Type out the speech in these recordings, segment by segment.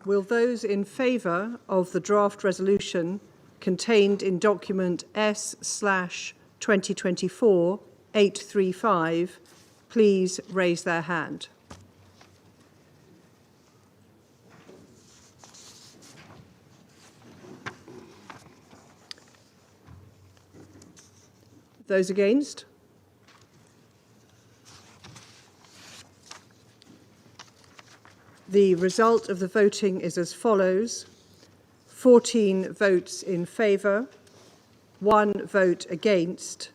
Will those in favour of the draft resolution contained in document S/2024-835 please raise their hand? Those against? The result of the voting is as follows: 14 votes in favour, 1 vote against,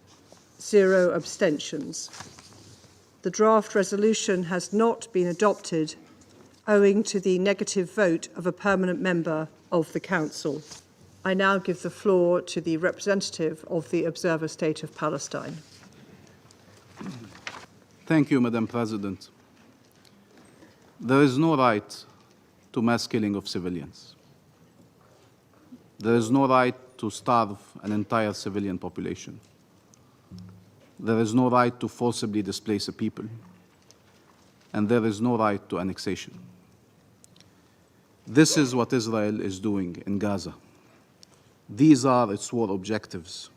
0 abstentions. The draft resolution has not been adopted owing to the negative vote of a permanent member of the Council. I now give the floor to the representative of the Observer State of Palestine. Thank you, Madam President. There is no right to mass killing of civilians. There is no right to starve an entire civilian population. There is no right to forcibly displace a people. And there is no right to annexation. This is what Israel is doing in Gaza. These are its war objectives.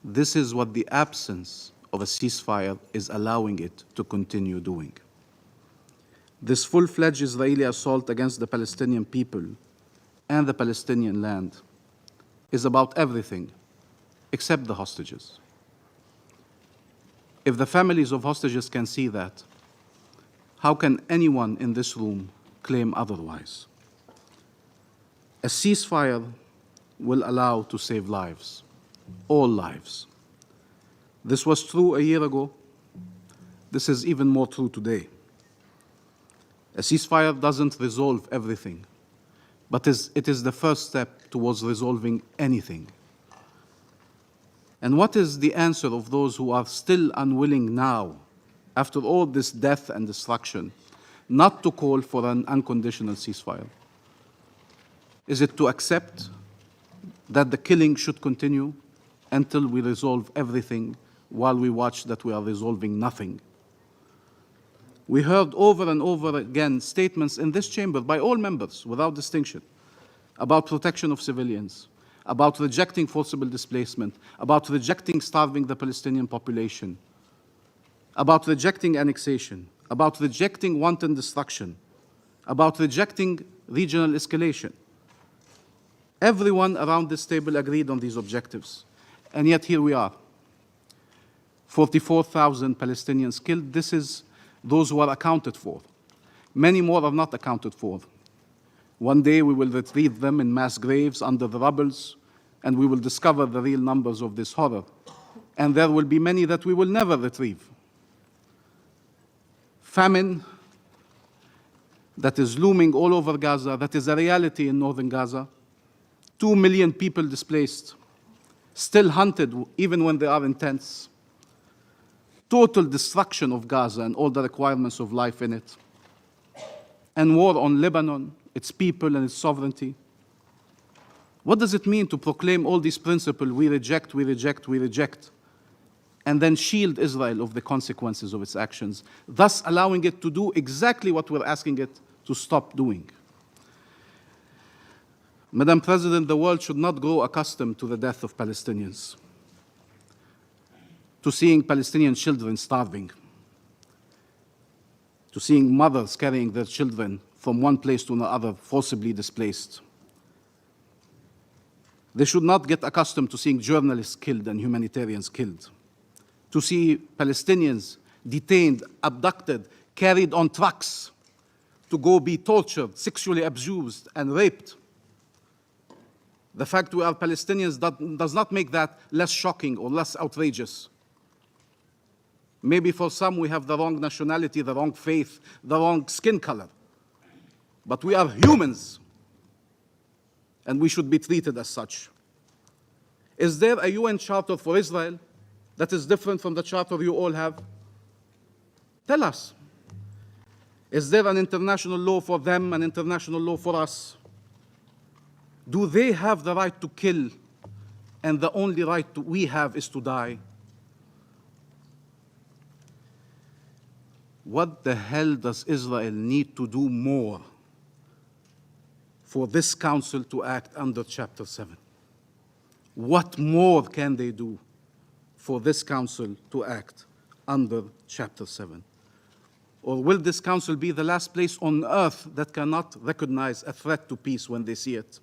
This is what the absence of a ceasefire is allowing it to continue doing. This full-fledged Israeli assault against the Palestinian people and the Palestinian land is about everything except the hostages. If the families of hostages can see that, how can anyone in this room claim otherwise? A ceasefire will allow to save lives, all lives. This was true a year ago. This is even more true today. A ceasefire doesn't resolve everything, but it is the first step towards resolving anything. And what is the answer of those who are still unwilling now, after all this death and destruction, not to call for an unconditional ceasefire? Is it to accept that the killing should continue until we resolve everything while we watch that we are resolving nothing? We heard over and over again statements in this chamber by all members without distinction about protection of civilians, about rejecting forcible displacement, about rejecting starving the Palestinian population, about rejecting annexation, about rejecting wanton destruction, about rejecting regional escalation. Everyone around this table agreed on these objectives, and yet here we are. 44,000 Palestinians killed. This is those who are accounted for. Many more are not accounted for. One day we will retrieve them in mass graves under the rubbles, and we will discover the real numbers of this horror. And there will be many that we will never retrieve. Famine that is looming all over Gaza, that is a reality in northern Gaza. 2 million people displaced, still hunted even when they are in tents. Total destruction of Gaza and all the requirements of life in it. And war on Lebanon, its people and its sovereignty. What does it mean to proclaim all these principles, we reject, we reject, we reject, and then shield Israel of the consequences of its actions, thus allowing it to do exactly what we're asking it to stop doing? Madam President, the world should not grow accustomed to the death of Palestinians, to seeing Palestinian children starving, to seeing mothers carrying their children from one place to another, forcibly displaced. They should not get accustomed to seeing journalists killed and humanitarians killed, to see Palestinians detained, abducted, carried on trucks to go be tortured, sexually abused, and raped. The fact we are Palestinians does not make that less shocking or less outrageous. Maybe for some we have the wrong nationality, the wrong faith, the wrong skin color. But we are humans, and we should be treated as such. Is there a UN charter for Israel that is different from the charter you all have? Tell us. Is there an international law for them, an international law for us? Do they have the right to kill, and the only right we have is to die? What the hell does Israel need to do more for this Council to act under Chapter 7? What more can they do for this Council to act under Chapter 7? Or will this Council be the last place on earth that cannot recognize a threat to peace when they see it?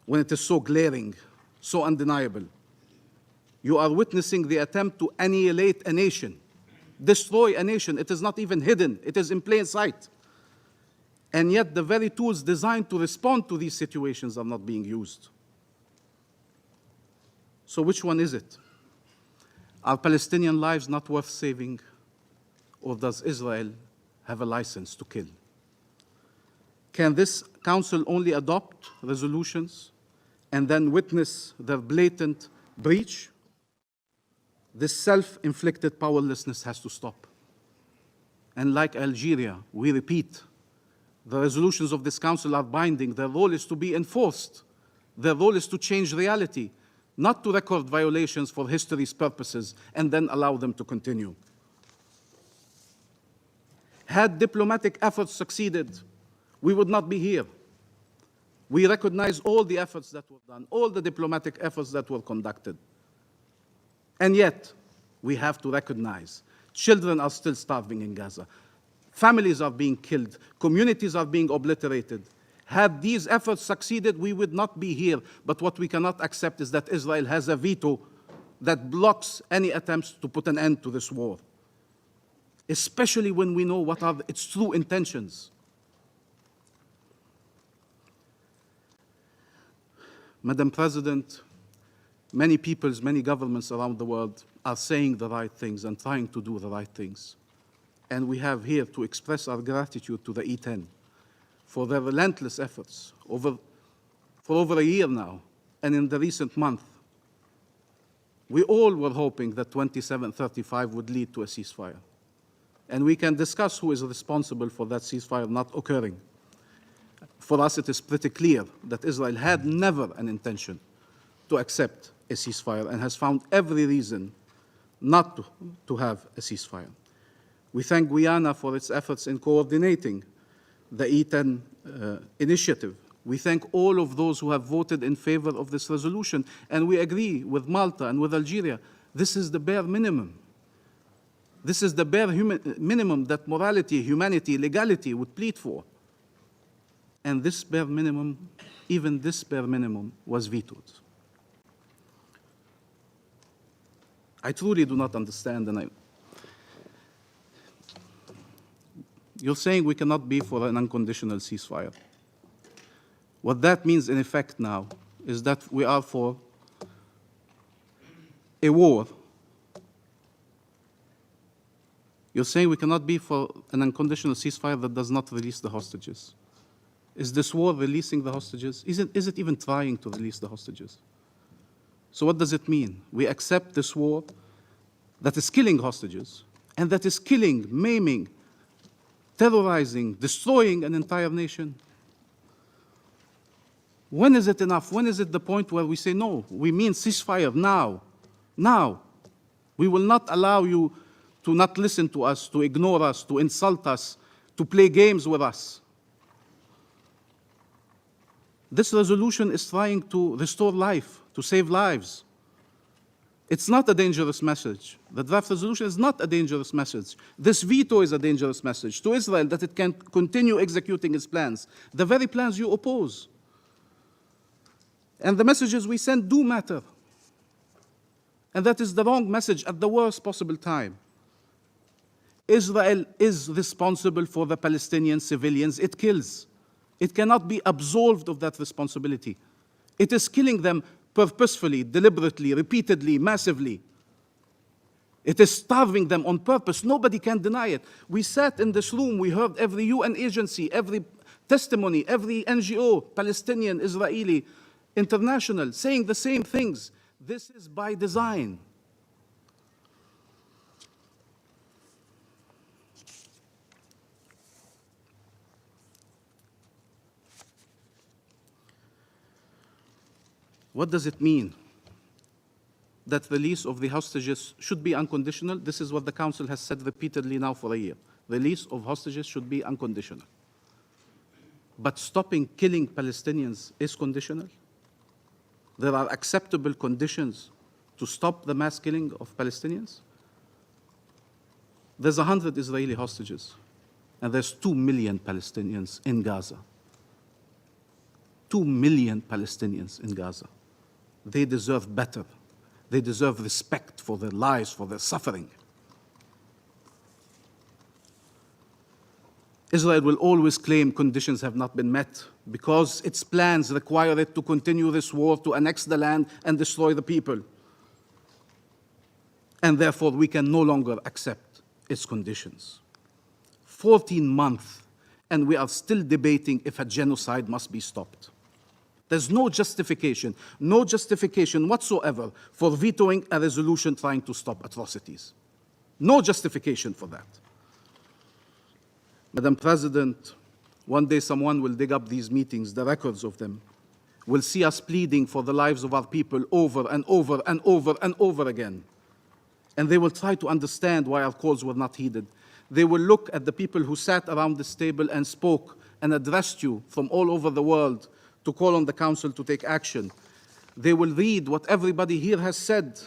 When it is so glaring, so undeniable? You are witnessing the attempt to annihilate a nation, destroy a nation. It is not even hidden. It is in plain sight. And yet the very tools designed to respond to these situations are not being used. So which one is it? Are Palestinian lives not worth saving? Or does Israel have a license to kill? Can this Council only adopt resolutions and then witness their blatant breach? This self-inflicted powerlessness has to stop. And like Algeria, we repeat, the resolutions of this Council are binding. Their role is to be enforced. Their role is to change reality, not to record violations for history's purposes and then allow them to continue. Had diplomatic efforts succeeded, we would not be here. We recognize all the efforts that were done, all the diplomatic efforts that were conducted. And yet, we have to recognize children are still starving in Gaza. Families are being killed. Communities are being obliterated. Had these efforts succeeded, we would not be here. But what we cannot accept is that Israel has a veto that blocks any attempts to put an end to this war, especially when we know what are its true intentions. Madam President, many peoples, many governments around the world are saying the right things and trying to do the right things. And we have here to express our gratitude to the E10 for their relentless efforts for over a year now. And in the recent month, we all were hoping that 2735 would lead to a ceasefire. And we can discuss who is responsible for that ceasefire not occurring. For us, it is pretty clear that Israel had never an intention to accept a ceasefire and has found every reason not to have a ceasefire. We thank Guyana for its efforts in coordinating the E10 initiative. We thank all of those who have voted in favor of this resolution, and we agree with Malta and with Algeria. This is the bare minimum. This is the bare minimum that morality, humanity, legality would plead for. And this bare minimum, even this bare minimum, was vetoed. I truly do not understand, and you're saying we cannot be for an unconditional ceasefire. What that means, in effect, now, is that we are for a war. You're saying we cannot be for an unconditional ceasefire that does not release the hostages. Is this war releasing the hostages? Is it even trying to release the hostages? So what does it mean? We accept this war that is killing hostages and that is killing, maiming, terrorizing, destroying an entire nation. When is it enough? When is it the point where we say, no, we mean ceasefire now? Now. We will not allow you to not listen to us, to ignore us, to insult us, to play games with us. This resolution is trying to restore life, to save lives. It's not a dangerous message. The draft resolution is not a dangerous message. This veto is a dangerous message to Israel that it can continue executing its plans, the very plans you oppose. And the messages we send do matter. And that is the wrong message at the worst possible time. Israel is responsible for the Palestinian civilians it kills. It cannot be absolved of that responsibility. It is killing them purposefully, deliberately, repeatedly, massively. It is starving them on purpose. Nobody can deny it. We sat in this room, we heard every UN agency, every testimony, every NGO, Palestinian, Israeli, international, saying the same things. This is by design. What does it mean that release of the hostages should be unconditional? This is what the Council has said repeatedly now for a year. Release of hostages should be unconditional. but stopping killing Palestinians is conditional? There are acceptable conditions to stop the mass killing of Palestinians? There's 100 Israeli hostages, and there's 2 million Palestinians in Gaza. 2 million Palestinians in Gaza. They deserve better. They deserve respect for their lives, for their suffering. Israel will always claim conditions have not been met because its plans require it to continue this war, to annex the land and destroy the people. And therefore, we can no longer accept its conditions. 14 months, and we are still debating if a genocide must be stopped. There's no justification whatsoever for vetoing a resolution trying to stop atrocities. No justification for that. Madam President, one day someone will dig up these meetings, the records of them, will see us pleading for the lives of our people over and over and over and over again. And they will try to understand why our calls were not heeded. They will look at the people who sat around this table and spoke and addressed you from all over the world to call on the Council to take action. They will read what everybody here has said,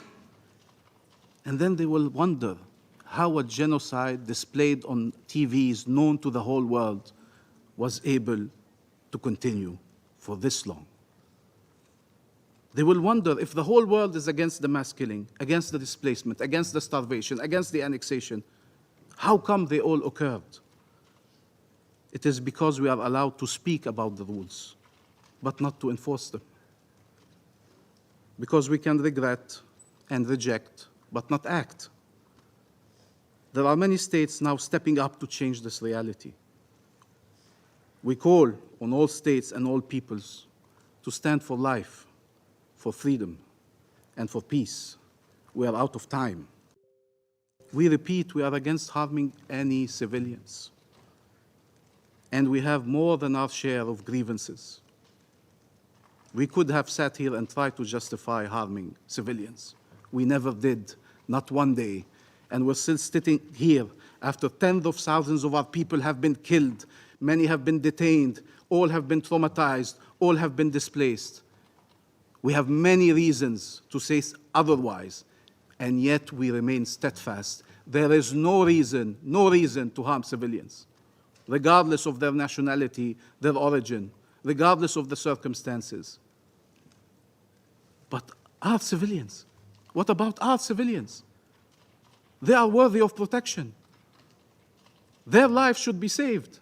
and then they will wonder how a genocide displayed on TVs known to the whole world was able to continue for this long. They will wonder if the whole world is against the mass killing, against the displacement, against the starvation, against the annexation, how come they all occurred? It is because we are allowed to speak about the rules, but not to enforce them. Because we can regret and reject, but not act. There are many states now stepping up to change this reality. We call on all states and all peoples to stand for life, for freedom, and for peace. We are out of time. We repeat, we are against harming any civilians. And we have more than our share of grievances. We could have sat here and tried to justify harming civilians. We never did, not one day. And we're still sitting here after tens of thousands of our people have been killed. Many have been detained. All have been traumatized. All have been displaced. We have many reasons to say otherwise, and yet we remain steadfast. There is no reason to harm civilians, regardless of their nationality, their origin, regardless of the circumstances. But our civilians, what about our civilians? They are worthy of protection. Their lives should be saved.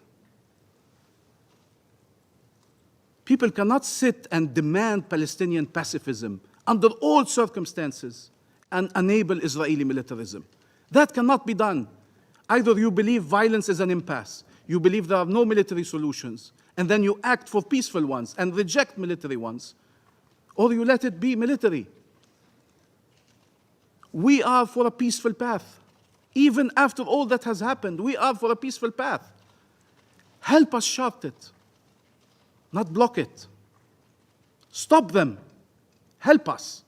People cannot sit and demand Palestinian pacifism under all circumstances and enable Israeli militarism. That cannot be done. Either you believe violence is an impasse, you believe there are no military solutions, and then you act for peaceful ones and reject military ones, or you let it be military. We are for a peaceful path. Even after all that has happened, we are for a peaceful path. Help us chart it, not block it. Stop them. Help us.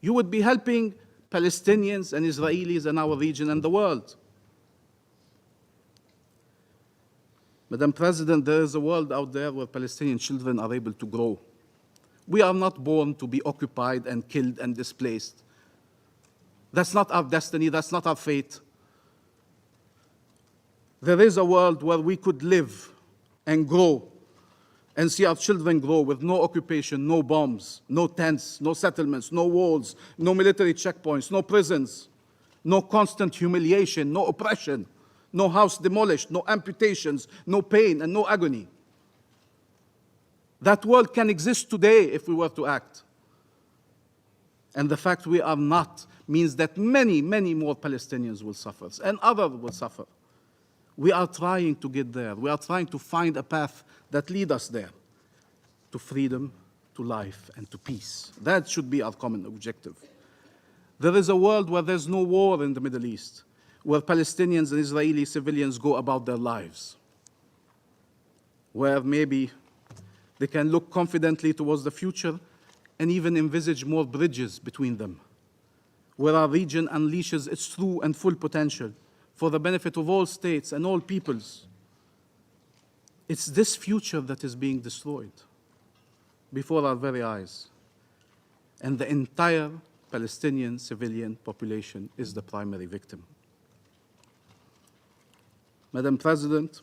You would be helping Palestinians and Israelis in our region and the world. Madam President, there is a world out there where Palestinian children are able to grow. We are not born to be occupied and killed and displaced. That's not our destiny, that's not our fate. There is a world where we could live and grow and see our children grow with no occupation, no bombs, no tents, no settlements, no walls, no military checkpoints, no prisons, no constant humiliation, no oppression, no house demolished, no amputations, no pain and no agony. That world can exist today if we were to act. And the fact we are not means that many, many more Palestinians will suffer and others will suffer. We are trying to get there. We are trying to find a path that leads us there, to freedom, to life, and to peace. That should be our common objective. There is a world where there's no war in the Middle East, where Palestinians and Israeli civilians go about their lives, where maybe they can look confidently towards the future and even envisage more bridges between them, where our region unleashes its true and full potential for the benefit of all states and all peoples. It's this future that is being destroyed before our very eyes. And the entire Palestinian civilian population is the primary victim. Madam President,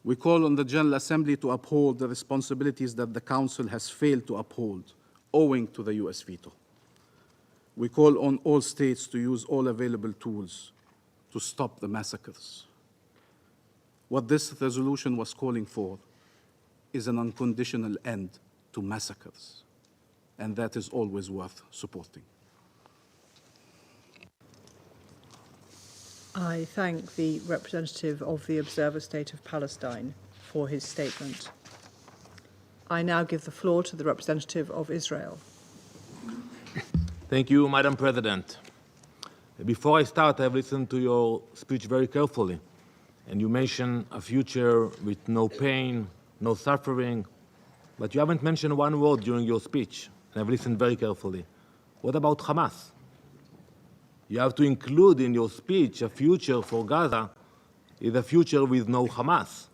we call on the General Assembly to uphold the responsibilities that the Council has failed to uphold owing to the US veto. We call on all states to use all available tools to stop the massacres. What this resolution was calling for is an unconditional end to massacres, and that is always worth supporting. I thank the representative of the Observer State of Palestine for his statement. I now give the floor to the representative of Israel. Thank you, Madam President. Before I start, I've listened to your speech very carefully, and you mentioned a future with no pain, no suffering, but you haven't mentioned one word during your speech, and I've listened very carefully. What about Hamas? You have to include in your speech a future for Gaza is a future with no Hamas.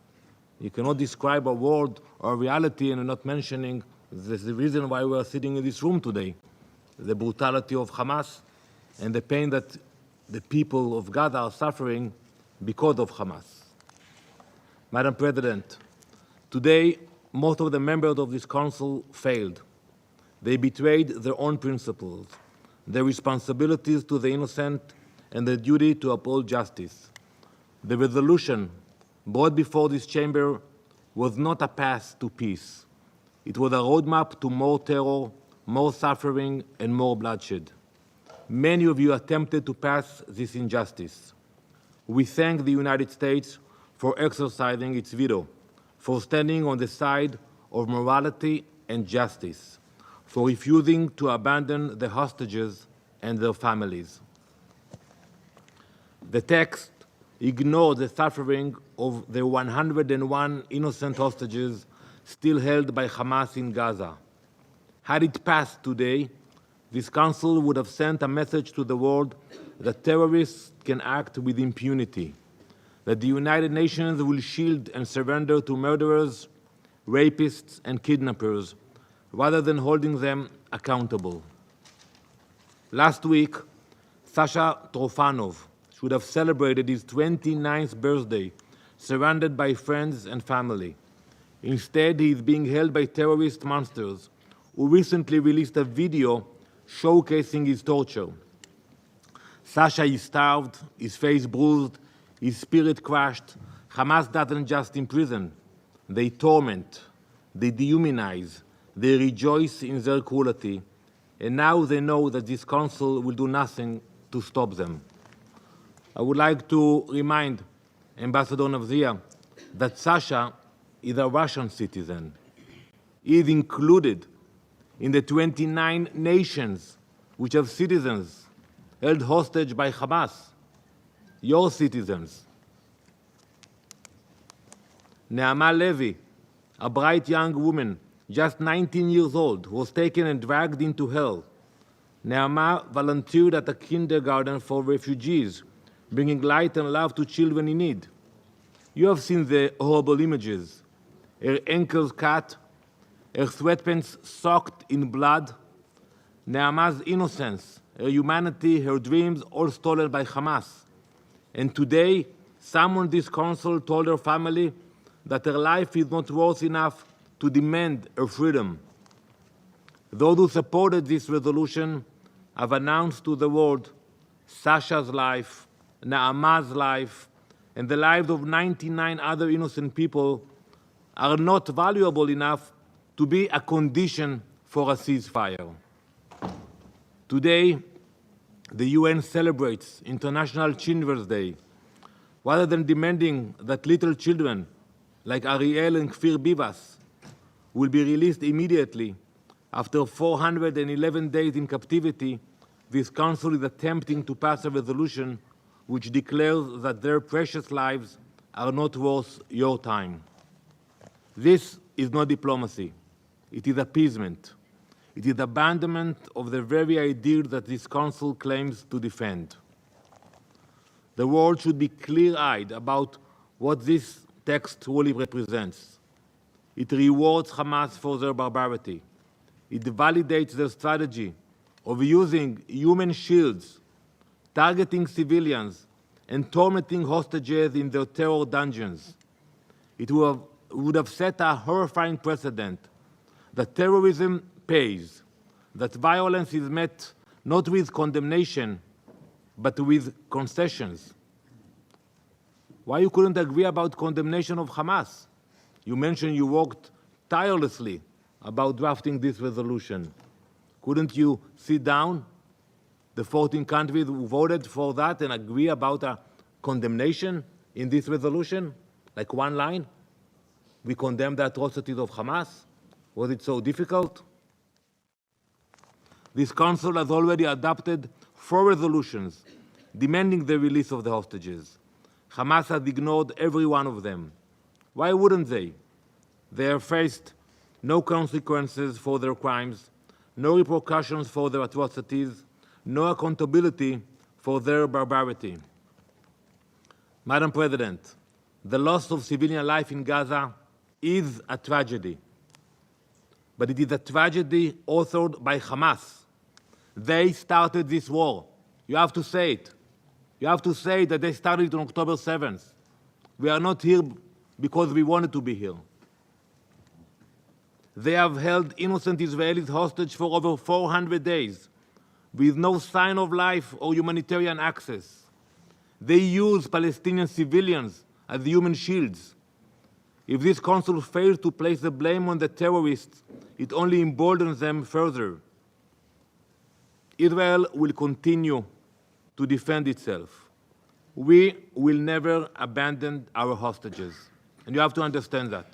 You cannot describe a world or reality and not mentioning the reason why we are sitting in this room today, the brutality of Hamas and the pain that the people of Gaza are suffering because of Hamas. Madam President, today most of the members of this council failed. They betrayed their own principles, their responsibilities to the innocent, and their duty to uphold justice. The resolution brought before this chamber was not a path to peace. It was a roadmap to more terror, more suffering, and more bloodshed. Many of you attempted to pass this injustice. We thank the United States for exercising its veto, for standing on the side of morality and justice, for refusing to abandon the hostages and their families. The text ignored the suffering of the 101 innocent hostages still held by Hamas in Gaza. Had it passed today, this Council would have sent a message to the world that terrorists can act with impunity, that the United Nations will shield and surrender to murderers, rapists, and kidnappers, rather than holding them accountable. Last week, Sasha Trofanov should have celebrated his 29th birthday, surrounded by friends and family. Instead, he is being held by terrorist monsters who recently released a video showcasing his torture. Sasha is starved, his face bruised, his spirit crushed. Hamas doesn't just imprison, they torment, they dehumanize, they rejoice in their cruelty, and now they know that this council will do nothing to stop them. I would like to remind Ambassador Navzia that Sasha is a Russian citizen. He is included in the 29 nations which have citizens held hostage by Hamas, your citizens. Neama Levy, a bright young woman, just 19 years old, was taken and dragged into hell. Neama volunteered at a kindergarten for refugees, bringing light and love to children in need. You have seen the horrible images. Her ankles cut, her sweatpants soaked in blood. Neama's innocence, her humanity, her dreams, all stolen by Hamas. And today, someone in this council told her family that her life is not worth enough to demand her freedom. Those who supported this resolution have announced to the world Sasha's life, Naama's life, and the lives of 99 other innocent people are not valuable enough to be a condition for a ceasefire. Today, the UN celebrates International Children's Day. Rather than demanding that little children like Ariel and Kfir Bivas will be released immediately, after 411 days in captivity, this Council is attempting to pass a resolution which declares that their precious lives are not worth your time. This is not diplomacy. It is appeasement. It is abandonment of the very idea that this Council claims to defend. The world should be clear-eyed about what this text truly represents. It rewards Hamas for their barbarity. It validates their strategy of using human shields, targeting civilians, and tormenting hostages in their terror dungeons. It would have set a horrifying precedent that terrorism pays, that violence is met not with condemnation, but with concessions. Why you couldn't agree about condemnation of Hamas? You mentioned you worked tirelessly about drafting this resolution. Couldn't you sit down, the 14 countries who voted for that, and agree about a condemnation in this resolution? Like one line? We condemn the atrocities of Hamas? Was it so difficult? This Council has already adopted 4 resolutions demanding the release of the hostages. Hamas has ignored every one of them. Why wouldn't they? They have faced no consequences for their crimes, no repercussions for their atrocities, no accountability for their barbarity. Madam President, the loss of civilian life in Gaza is a tragedy, but it is a tragedy authored by Hamas. They started this war. You have to say it. You have to say that they started it on October 7th. We are not here because we wanted to be here. They have held innocent Israelis hostage for over 400 days with no sign of life or humanitarian access. They use Palestinian civilians as human shields. If this Council fails to place the blame on the terrorists, it only emboldens them further. Israel will continue to defend itself. We will never abandon our hostages. And you have to understand that.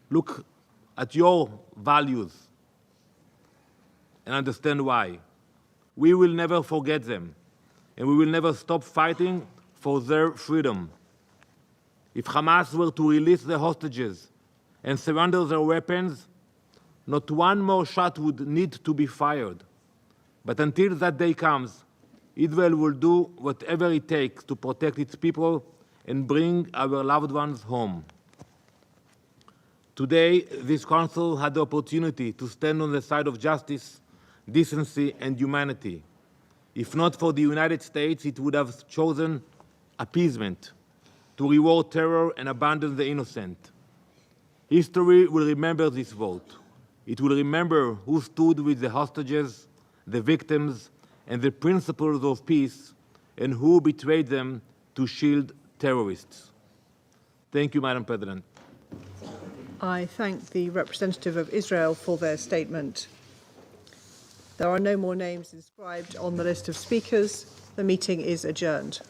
Look at your values and understand why. We will never forget them, and we will never stop fighting for their freedom. If Hamas were to release the hostages and surrender their weapons, not one more shot would need to be fired. But until that day comes, Israel will do whatever it takes to protect its people and bring our loved ones home. Today, this Council had the opportunity to stand on the side of justice, decency, and humanity. If not for the United States, it would have chosen appeasement, to reward terror and abandon the innocent. History will remember this vote. It will remember who stood with the hostages, the victims, and the principles of peace, and who betrayed them to shield terrorists. Thank you, Madam President. I thank the representative of Israel for their statement. There are no more names inscribed on the list of speakers. The meeting is adjourned.